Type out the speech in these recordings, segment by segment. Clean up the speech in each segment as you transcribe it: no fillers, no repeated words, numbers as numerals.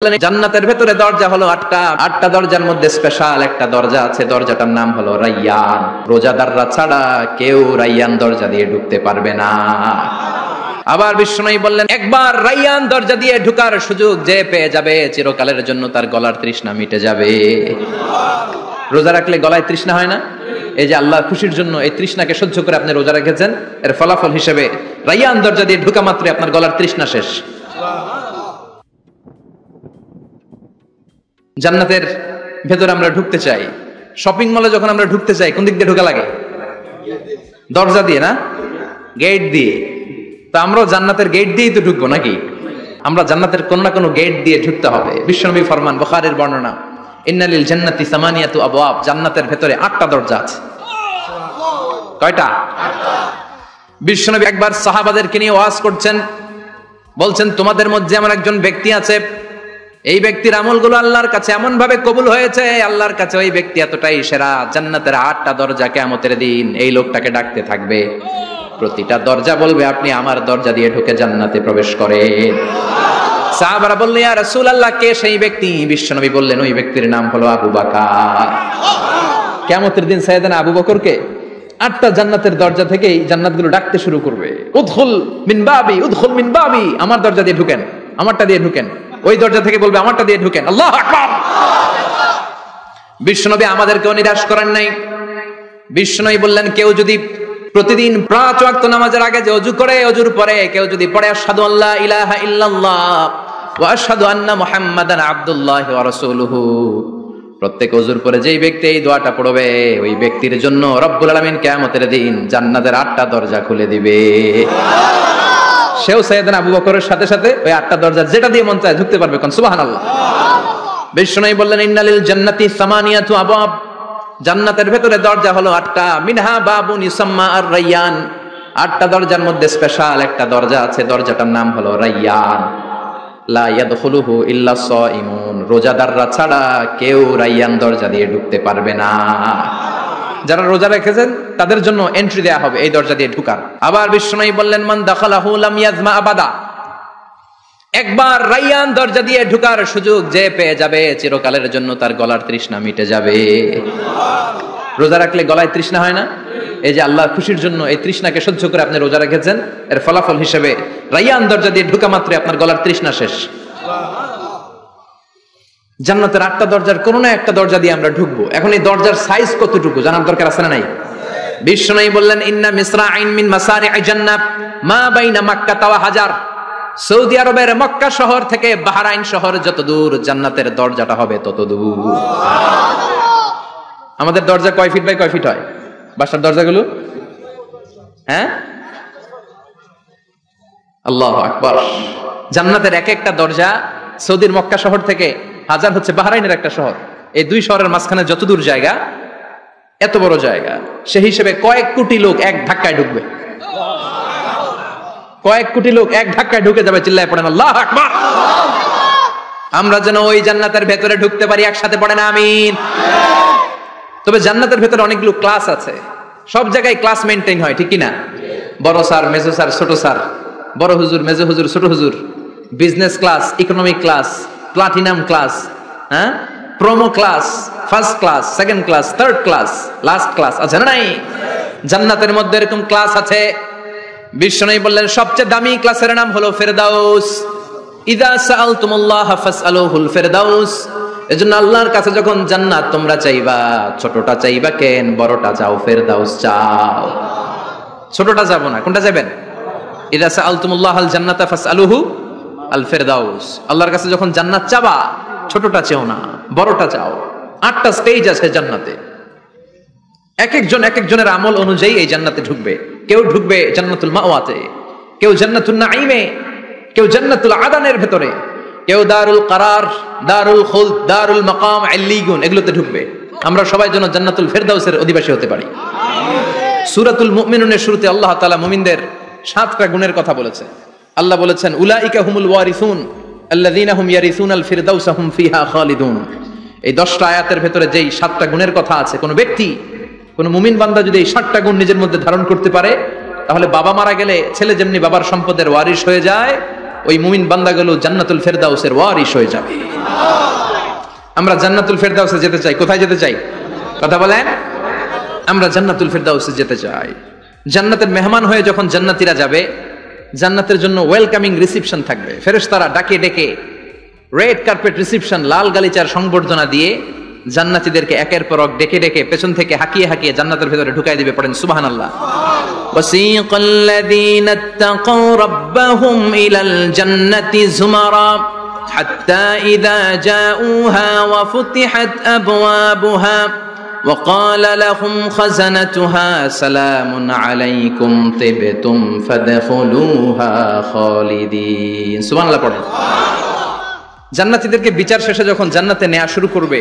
জান্নাতের ভেতরে দরজা হলো আটটা দরজার মধ্যে স্পেশাল একটা দরজা আছে, দরজাটার নাম হলো রাইয়ান। রোজাদাররা ছাড়া কেউ রাইয়ান দরজা দিয়ে ঢুকতে পারবে না। আবার বিষ্ণুই বললেন, একবার রাইয়ান দরজা দিয়ে ঢুকার সুযোগ যে পেয়ে যাবে, চিরকালের জন্য তার গলার তৃষ্ণা মিটে যাবে। রোজা রাখলে গলায় তৃষ্ণা হয় না? এই যে আল্লাহর খুশির জন্য এই তৃষ্ণাকে সহ্য করে আপনি রোজা রেখেছেন, এর ফলাফল হিসেবে রাইয়ান দরজা দিয়ে ঢুকা মাত্রই আপনার গলার তৃষ্ণা শেষ। জান্নাতের ভেতরে আমরা ঢুকতে চাই, শপিং মলে যখন আমরা ঢুকতে চাই কোন দিক দিয়ে ঢোকা লাগে? দরজা দিয়ে না, গেট দিয়ে। তা আমরাও জান্নাতের গেট দিয়েই তো ঢুকবো নাকি? আমরা জান্নাতের কোন না কোনো গেট দিয়ে ঢুকতে হবে। বিশ্বনবী ফরমান, বুখারীর বর্ণনা, ইন্নালিল জান্নাতি সামানিয়াতু আবওয়াব, জান্নাতের ভেতরে 8টা দরজা আছে। কয়টা? বিশ্বনবী একবার সাহাবাদেরকে নিয়ে ওয়াজ করছেন, বলছেন, তোমাদের মধ্যে এমন একজন ব্যক্তি আছে, এই ব্যক্তির আমলগুলো আল্লাহর কাছে এমন ভাবে কবুল হয়েছে, আল্লাহর কাছে ওই ব্যক্তি এতটাই সেরা, জান্নাতের 8টা দরজা কিয়ামতের দিন এই লোকটাকে ডাকতে থাকবে। প্রতিটা দরজা বলবে, আপনি আমার দরজা দিয়ে ঢুকে জান্নাতে প্রবেশ করেন। সাহাবারা বললেন, ইয়া রাসূলুল্লাহ, কে সেই ব্যক্তি? বিশ্বনবী বললেন, ওই ব্যক্তির নাম হলো আবু বকর। কিয়ামতের দিন সাইয়েদনা আবু বকরকে 8টা জান্নাতের দরজা থেকেই জান্নাতগুলো ডাকতে শুরু করবে, উদখুল মিন বাবি, উদখুল মিন বাবি, আমার দরজা দিয়ে ঢুকেন, আমারটা দিয়ে ঢুকেন। ওই দরজা থেকে বলবে, আমারটা দিয়ে ঢুকেন। আল্লাহু আকবার। বিশ্বনবী আমাদেরকেও নিরাশ করেন নাই। বিশ্বনবী বললেন, কেউ যদি প্রতিদিন 5 ওয়াক্ত নামাজের আগে যে ওযু করে, ওযুর পরে কেউ যদি পড়ে আশহাদু আল্লা ইলাহা ইল্লাল্লাহ ওয়া আশহাদু আন্না মুহাম্মাদান আবদুল্লাহি ওয়া রাসূলুহু, প্রত্যেক ওযুর পরে যেই ব্যক্তি এই দোয়াটা পড়বে, ওই ব্যক্তির জন্য রব্বুল আলামিন কিয়ামতের দিন জান্নাতের 8টা দরজা খুলে দিবে। সেও সাইয়েদনা আবু বকরের সাথে সাথে ওই 8টা দরজা যেটা দিয়ে মন চায় ঢুকতে পারবে। কোন সুবহানাল্লাহ। বিশ্বনবী বললেন, ইন্নালিল জান্নাতি সামানিয়াতু আবওয়াব, জান্নাতের ভেতরে দরজা হলো 8টা, মিনহা বাবুন ইউসাম্মা আর রাইয়ান, 8টা দরজার মধ্যে স্পেশাল একটা দরজা আছে, দরজাটার নাম হলো রাইয়ান। লা ইয়াদখুলুহু ইল্লা সাইমুন, রোজাদাররা ছাড়া কেউ রাইয়ান দরজা দিয়ে ঢুকতে পারবে না। যারা রোজা রেখেছেন তাদের জন্য এন্ট্রি দেয়া হবে এই দরজা দিয়ে ঢুকার। আবার বিশ্বনবী বললেন, মান দাখালাহু লাম ইয়াজমা আবাদা, একবার রাইয়ান দরজা দিয়ে ঢুকার সুযোগ যে পেয়ে যাবে, চিরকালের জন্য তার গলার তৃষ্ণা মিটে যাবে। রোজা রাখলে গলায় তৃষ্ণা হয় না? এই যে আল্লাহর খুশির জন্য এই তৃষ্ণাকে সহ্য করে আপনি রোজা রেখেছেন, এর ফলাফল হিসেবে রাইয়ান দরজা দিয়ে ঢুকা মাত্রই আপনার গলার তৃষ্ণা শেষ। জান্নাতের 8টা দরজার কোন না একটা দরজা দিয়ে আমরা ঢুকবো। এখন এই দরজার সাইজ কতটুকু জানার দরকার আছে না নাই? বিশ্বনবী বললেন, ইন্না মিসরাইন মিন মাসারি'i জান্নাত মা বাইনা মাক্কা ওয়া হাজার, সৌদি আরবের মক্কা শহর থেকে বাহরাইন শহর যত দূর, জান্নাতের দরজাটা হবে তত দূর। আমাদের দরজা কয় ফিট বাই কয় ফিট হয়? বাসার দরজাগুলো? হ্যাঁ, আল্লাহু আকবার। জান্নাতের এক একটা দরজা সৌদির মক্কা শহর থেকে হাজার হচ্ছে বাহরাইনের একটা শহর, এই 2 শহরের মাঝখানে যত দূর জায়গা, এত বড় জায়গা, সেই হিসেবে কয়েক কোটি লোক এক ধাক্কায় ঢুকবে। কয়েক কোটি লোক এক ধাক্কায় ঢুকে যাবে। চিল্লায় পড়েন আল্লাহু আকবার। আমরা যেন ওই জান্নাতের ভেতরে ঢুকতে পারি, একসাথে পড়েন আমিন। তবে জান্নাতের ভেতরে অনেকগুলো ক্লাস আছে, সব জায়গায় ক্লাস মেইনটেইন হয়, ঠিক কি না? বড় স্যার, মেজো স্যার, ছোট স্যার, বড় হুজুর, মেজো হুজুর, ছোট হুজুর, business class, economic class, platinum class, হ্যাঁ, promo class, first class, second class, third class, last class আছে না নাই? জান্নাতের মধ্যে এরকম ক্লাস আছে। বিশ্বনবী বললেন, সবচেয়ে দামি ক্লাসের নাম হলো ফেরদাউস। ইযা সাআলতুমুল্লাহ ফাসআলুহুল ফেরদাউস, এজন্য আল্লাহর কাছে যখন জান্নাত তোমরা চাইবা, ছোটটা চাইবা কেন, বড়টা চাও, ফেরদাউস চাও। ছোটটা যাব না, কোনটা চাইবেন? ইযা সাআলতুমুল্লাহাল জান্নাতা ফাসআলুহু আল ফেরদাউস, আল্লাহর কাছে যখন জান্নাত চাবা, ছোটটা চাও না, বড়টা চাও। 8টা স্টেজ আছে জান্নাতে, এক একজনের আমল অনুযায়ী এই জান্নাতে ঢুকবে। কেউ ঢুকবে জান্নাতুল মাওয়াতে, কেউ জান্নাতুন নাঈমে, কেউ জান্নাতুল আদানের ভেতরে, কেউ দারুল কারার, দারুল খুলদ, দারুল মাকাম, আল্লিগুন, এগুলোতে ঢুকবে। আমরা সবাই যেন জান্নাতুল ফেরদাউসের অধিবাসী হতে পারি। সূরাতুল মুমিনুনের শুরুতে আল্লাহ তাআলা মুমিনদের 7টা গুণের কথা বলেছে। আল্লাহ বলেছেন, উলাইকা হুমুল ওয়ারিসুন আল্লাযীনা হুম ইয়ারিসুনাল ফিরদাউসা হুম ফিহা খালিদুন। এই 10টা আয়াতের ভেতরে যেই 7টা গুণের কথা আছে, কোন ব্যক্তি, কোন মুমিন বান্দা যদি এই 7টা গুণ নিজের মধ্যে ধারণ করতে পারে, তাহলে বাবা মারা গেলে ছেলে যেমনি বাবার সম্পদের ওয়ারিশ হয়ে যায়, ওই মুমিন বান্দাগুলো জান্নাতুল ফেরদাউসের ওয়ারিশ হয়ে যাবে। আমরা জান্নাতুল ফেরদাউসে যেতে চাই। কোথায় যেতে চাই? কথা বলেন। আমরা জান্নাতুল ফেরদাউসে যেতে চাই। জান্নাতের মেহমান হয়ে যখন জান্নাতীরা যাবে, জান্নাতের জন্য ওয়েলকামিং রিসিপশন থাকবে। ফেরেশতারা ডাকে ডেকে রেড কার্পেট রিসিপশন, লাল গালিচার সংবর্ধনা দিয়ে জান্নাতীদেরকে একের পর এক ডেকে ডেকে পেছন থেকে হাঁকিয়ে হাঁকিয়ে জান্নাতের ভেতরে ঢুকাই দিবে। পড়েন সুবহানাল্লাহ। ওয়াসিকাল্লাযীনা ইত্তাকাউ রাব্বাহুম ইলাল জান্নাতি যুমারা হাত্তা ইযা জাউহা ওয়া ফুতিহাত আবওয়াবুহা وقال لهم خزنتها سلام عليكم طبتم فادخلوها خالدين সুবহানাল্লাহ পড়েন। জান্নাতীদেরকে বিচার শেষে যখন জান্নাতে নেওয়া শুরু করবে,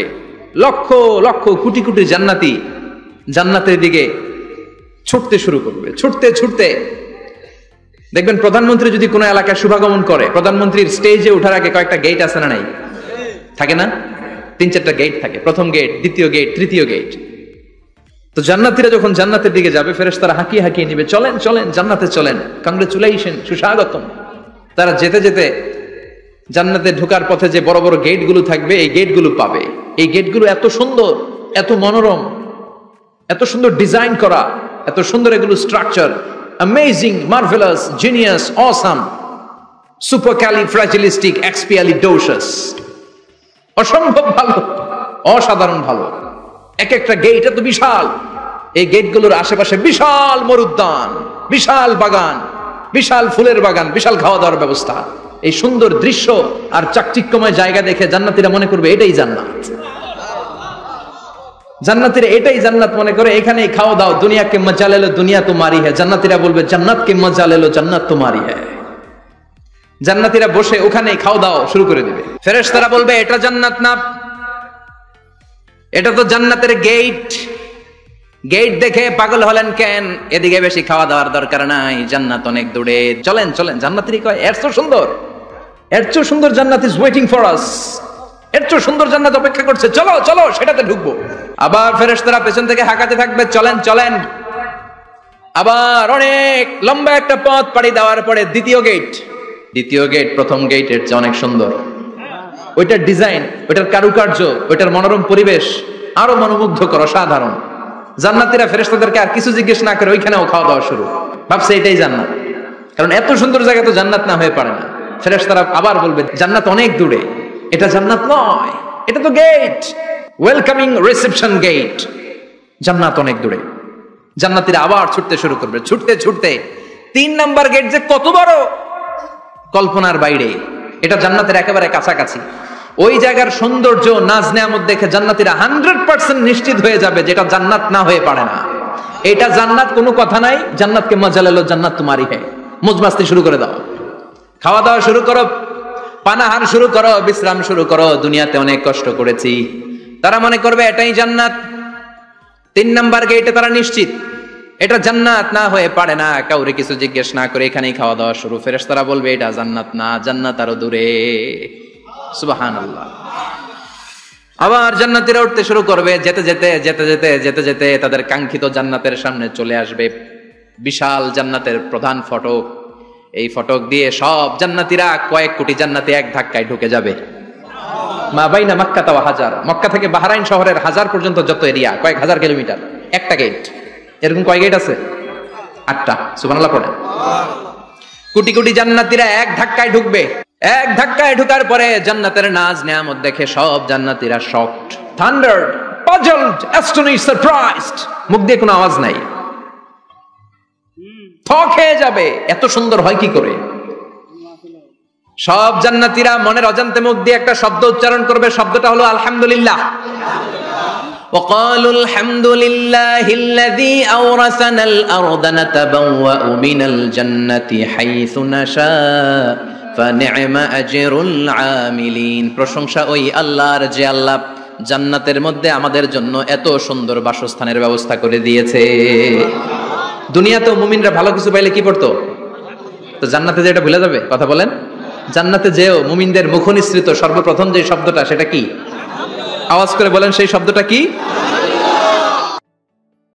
লক্ষ লক্ষ কোটি কোটি জান্নাতি জান্নাতের দিকে ছুটতে শুরু করবে। ছুটতে ছুটতে দেখবেন প্রধানমন্ত্রী যদি কোনো এলাকায় শুভাগমন করে, প্রধানমন্ত্রীর স্টেজে ওঠার আগে কয়েকটা গেট আছে না নাই? থাকে না? 3-4টা গেট থাকে। প্রথম গেট, দ্বিতীয় গেট, তৃতীয় গেট। তো জান্নাতীরা যখন জান্নাতের দিকে যাবে, ফেরেশতারা হাঁকিয়ে হাঁকিয়ে নিবে, চলেন চলেন জান্নাতে চলেন, কংগ্রেচুলেশন, সুস্বাগতম। তারা যেতে যেতে জান্নাতে ঢোকার পথে যে বড় বড় গেটগুলো থাকবে, এই গেটগুলো পাবে। এই গেটগুলো এত সুন্দর, এত মনোরম, এত সুন্দর ডিজাইন করা, এত সুন্দর এগুলো structure, amazing, marvellous, genius, awesome, supercalifragilisticexpialidocious, অসম্ভব ভালো, অসাধারণ ভালো। এক একটা গেট এত বিশাল। এই গেটগুলোর আশেপাশে বিশাল মরুদ্যান, বিশাল বাগান, বিশাল ফুলের বাগান, বিশাল খাওয়া দাওয়ার ব্যবস্থা। এই সুন্দর দৃশ্য আর চাকচিক্যময় জায়গা দেখে জান্নাতীরা মনে করবে এটাই জান্নাত। জান্নাতীরা এটাই জান্নাত মনে করে, এখানেই খাওয়া দাও। দুনিয়াকে মজা লে লো, দুনিয়া তোমারি হ্যায়। জান্নাতীরা বলবে জান্নাতকে মজা লে লো, জান্নাত তোমারি হ্যায়। জান্নাতীরা বসে ওখানেই খাওয়া দাওয়া শুরু করে দিবে। ফেরেশতারা বলবে এটা জান্নাত না, এটা তো জান্নাতের গেট। গেট দেখে পাগল হলেন কেন? এদিকে বেশি খাওয়া দাওয়ার দরকার নাই, জান্নাত অনেক দূরে। চলেন চলেন। জান্নাতীরা কয় এর চেয়ে সুন্দর, এর চেয়ে সুন্দর জান্নাত ইজ ওয়েটিং ফর আস। এর চেয়ে সুন্দর জান্নাত অপেক্ষা করছে, চলো চলো সেটাতে ঢুকবো। আবার ফেরেশতারা পেছন থেকে হাঁকাতে থাকবে, চলেন চলেন। আবার অনেক লম্বা একটা পথ পাড়ি দেওয়ার পরে দ্বিতীয় গেট। দ্বিতীয় গেট প্রথম গেটের চেয়ে অনেক সুন্দর। ওইটার ডিজাইন, ওইটার কারুকার্য, ওইটার মনোরম পরিবেশ আরো মনোমুগ্ধকর, অসাধারণ। জান্নাতীরা ফেরেশতাদেরকে আর কিছু জিজ্ঞেস না করে ওইখানেও খাওয়া দাওয়া শুরু। ভাবছে এটাই জান্নাত, কারণ এত সুন্দর জায়গা তো জান্নাত না হয়ে পারে না। ফেরেশতারা আবার বলবে জান্নাত অনেক দূরে, এটা জান্নাত নয়, এটা তো গেট, ওয়েলকামিং রিসেপশন গেট। জান্নাত অনেক দূরে। জান্নাতীরা আবার ছুটতে শুরু করবে। ছুটতে ছুটতে 3 নাম্বার গেট যে কত বড়, কল্পনার বাইরে। এটা জান্নাতের একেবারে কাছাকাছি। ওই জায়গার সৌন্দর্য, নাজ নেয়ামত দেখে জান্নাতীরা 100% নিশ্চিত হয়ে যাবে যেটা জান্নাত না হয়ে পারে না। এটা জান্নাত, কোনো কথা নাই। জান্নাতকে মজা লে লো, জান্নাত তোমারি হ্যায়। মজমাস্তি শুরু করে দাও, খাওয়া দাওয়া শুরু করো, পানাহার শুরু করো, বিশ্রাম শুরু করো। দুনিয়াতে অনেক কষ্ট করেছি। তারা মনে করবে এটাই জান্নাত। 3 নাম্বার গেটে তারা নিশ্চিত এটা জান্নাত না হয়ে পারে না। কাউরে কিছু জিজ্ঞেস না করে এখানেই খাওয়া দাওয়া শুরু। ফেরেশতারা বলবে এটা জান্নাত না, জান্নাত আরো দূরে। সুবহানাল্লাহ। আবার জান্নাতীরা উঠতে শুরু করবে। যেতে যেতে যেতে যেতে যেতে যেতে তাদের কাঙ্ক্ষিত জান্নাতের সামনে চলে আসবে। বিশাল জান্নাতের প্রধান ফটক। এই ফটক দিয়ে সব জান্নাতীরা, কয়েক কোটি জান্নাতি এক ধাক্কায় ঢুকে যাবে। মা বাইনা মক্কা ওয়া হাজার, মক্কা থেকে বাহরাইন শহরের হাজার পর্যন্ত যত এরিয়া, কয়েক হাজার কিলোমিটার, একটা গেট। এরকম কয় গেট আছে? 8টা। সুবহানাল্লাহ পড়েন। কোটি কোটি জান্নাতীরা এক ধাক্কায় ঢুকবে। এক ধাক্কায় ঢুকার পরে জান্নাতের নাজ নেয়ামত দেখে সব জান্নাতীরা শকড, থান্ডার্ড, পাজলড, অ্যাস্টনিশড, সারপ্রাইজড। মুখ দিয়ে কোনো আওয়াজ নাই, থক হয়ে যাবে। এত সুন্দর হয় কি করে? সব জান্নাতীরা মনের অজান্তে মুখ দিয়ে একটা শব্দ উচ্চারণ করবে। শব্দটা হলো আলহামদুলিল্লাহ। وقالوا الحمد لله الذي أورثنا الأرض نتبوأ من الجنة حيث نشاء فنعم أجر العاملين। প্রশংসা ওই আল্লাহর যে আল্লাহ জান্নাতের মধ্যে আমাদের জন্য এত সুন্দর বাসস্থানের ব্যবস্থা করে দিয়েছে। দুনিয়াতেও মুমিনরা ভালো কিছু পাইলে কি করতো? তো জান্নাতে যে এটা ভুলে যাবে? কথা বলেন। জান্নাতে যেও মুমিনদের মুখ নিঃসৃত সর্বপ্রথম যে শব্দটা, সেটা কি? আওয়াজ করে বলেন, সেই শব্দটা কি?